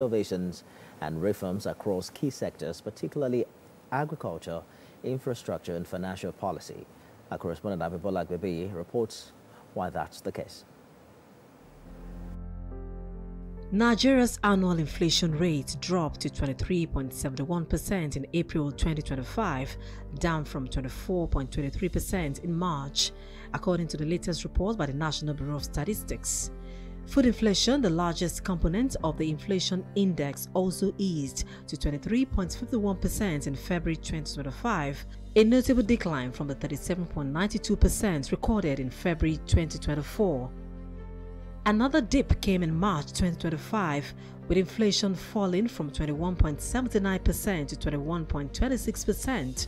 innovations and reforms across key sectors, particularly agriculture, infrastructure, and financial policy. Our correspondent Abibola Agbebi reports why that's the case. Nigeria's annual inflation rate dropped to 23.71% in April 2025, down from 24.23% in March, according to the latest report by the National Bureau of Statistics. Food inflation, the largest component of the inflation index, also eased to 23.51% in February 2025, a notable decline from the 37.92% recorded in February 2024. Another dip came in March 2025, with inflation falling from 21.79% to 21.26%,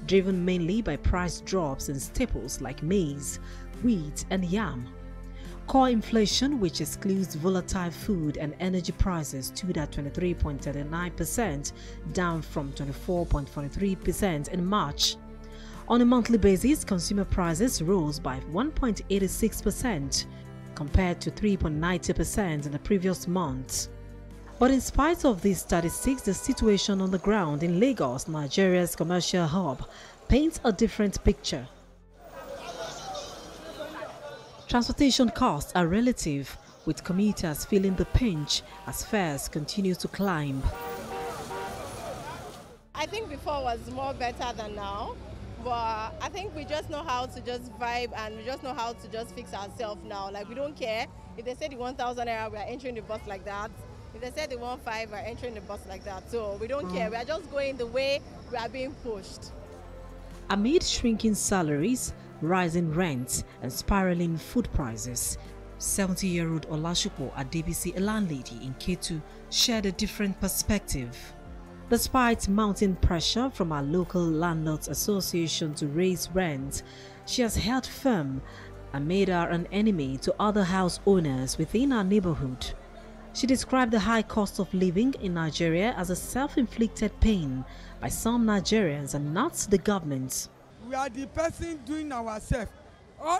driven mainly by price drops in staples like maize, wheat, and yam. Core inflation, which excludes volatile food and energy prices, stood at 23.39%, down from 24.43% in March. On a monthly basis, consumer prices rose by 1.86%, compared to 3.90% in the previous month. But in spite of these statistics, the situation on the ground in Lagos, Nigeria's commercial hub, paints a different picture. Transportation costs are relative, with commuters feeling the pinch as fares continue to climb. I think before was more better than now, but I think we just know how to just vibe and we just know how to just fix ourselves now. Like, we don't care. If they say the 1,000 naira, we are entering the bus like that. If they say the 1,500, we are entering the bus like that. So we don't care. We are just going the way we are being pushed. Amid shrinking salaries, rising rents, and spiraling food prices, 70-year-old Olashupo Adebisi, a landlady in Ketu, shared a different perspective. Despite mounting pressure from our local landlords association to raise rent, she has held firm and made her an enemy to other house owners within our neighborhood. She described the high cost of living in Nigeria as a self-inflicted pain by some Nigerians and not the government. We are the person doing ourselves.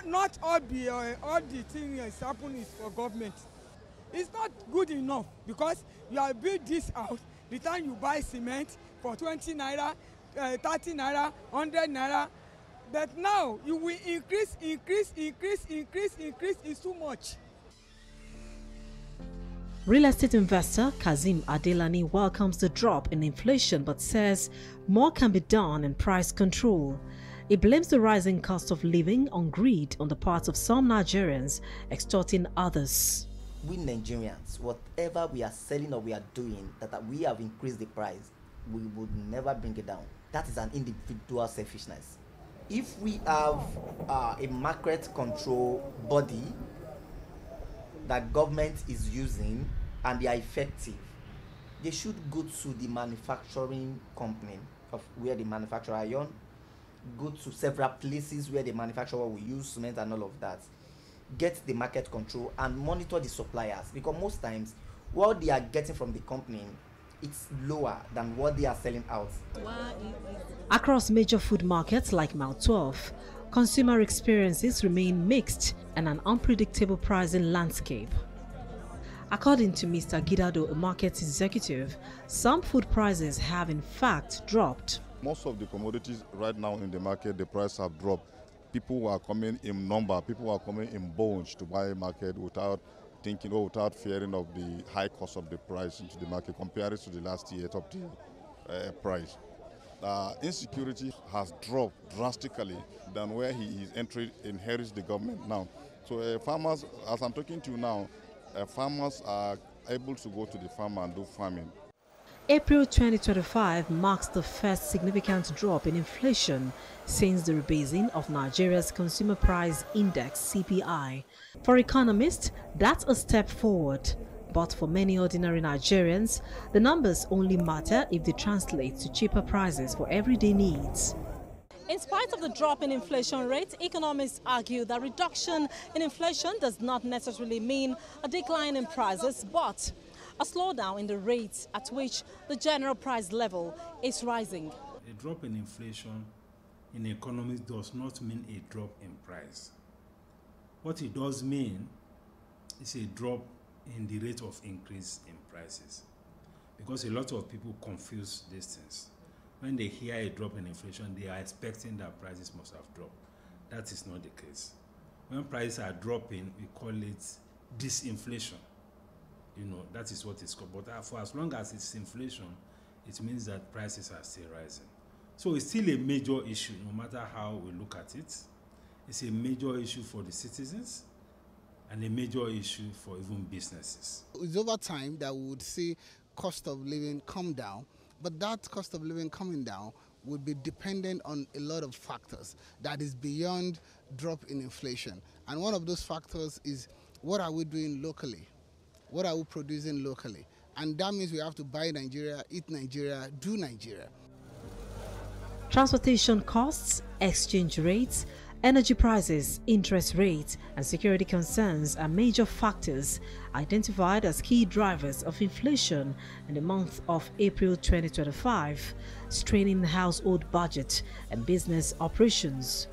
Not all the things happening is for government. It's not good enough because you have built this house. The time you buy cement for 20 naira, 30 naira, 100 naira, but now you will increase, it's too much. Real estate investor Kazeem Adelani welcomes the drop in inflation but says more can be done in price control. He blames the rising cost of living on greed on the part of some Nigerians, extorting others. We Nigerians, whatever we are selling or we are doing, that we have increased the price, we would never bring it down. That is an individual selfishness. If we have a market control body that government is using and they are effective, they should go to the manufacturing company of where they manufacture iron, go to several places where they manufacture what we use, cement and all of that. Get the market control and monitor the suppliers, because most times what they are getting from the company, it's lower than what they are selling out. Across major food markets like Mile 12, consumer experiences remain mixed and an unpredictable pricing landscape. According to Mr. Gidado, a market executive, some food prices have in fact dropped. Most of the commodities right now in the market, the price have dropped. People are coming in number, people are coming in bunch to buy a market without thinking or without fearing of the high cost of the price into the market compared to the last year of the price. Insecurity has dropped drastically than where he is entering, inherits the government now. So farmers, as I'm talking to you now, farmers are able to go to the farm and do farming. April 2025 marks the first significant drop in inflation since the rebasing of Nigeria's Consumer Price Index (CPI). For economists, that's a step forward. But for many ordinary Nigerians, the numbers only matter if they translate to cheaper prices for everyday needs. In spite of the drop in inflation rate, economists argue that reduction in inflation does not necessarily mean a decline in prices, but a slowdown in the rates at which the general price level is rising. A drop in inflation in economics does not mean a drop in price. What it does mean is a drop in the rate of increase in prices. because a lot of people confuse these things. When they hear a drop in inflation, they are expecting that prices must have dropped. That is not the case. When prices are dropping, we call it disinflation. That is what it's called. But for as long as it's inflation, it means that prices are still rising. So it's still a major issue, no matter how we look at it. It's a major issue for the citizens and a major issue for even businesses. It's over time that we would see cost of living come down, but that cost of living coming down would be dependent on a lot of factors that is beyond drop in inflation. And one of those factors is, what are we doing locally? What are we producing locally? And that means we have to buy Nigeria, eat Nigeria, do Nigeria. Transportation costs, exchange rates, energy prices, interest rates, and security concerns are major factors identified as key drivers of inflation in the month of April 2025, straining the household budget and business operations.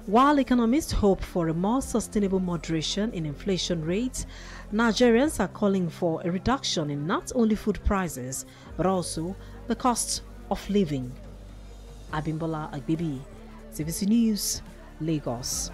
While economists hope for a more sustainable moderation in inflation rates, Nigerians are calling for a reduction in not only food prices, but also the cost of living. Abimbola Agbibi, TVC News, Lagos.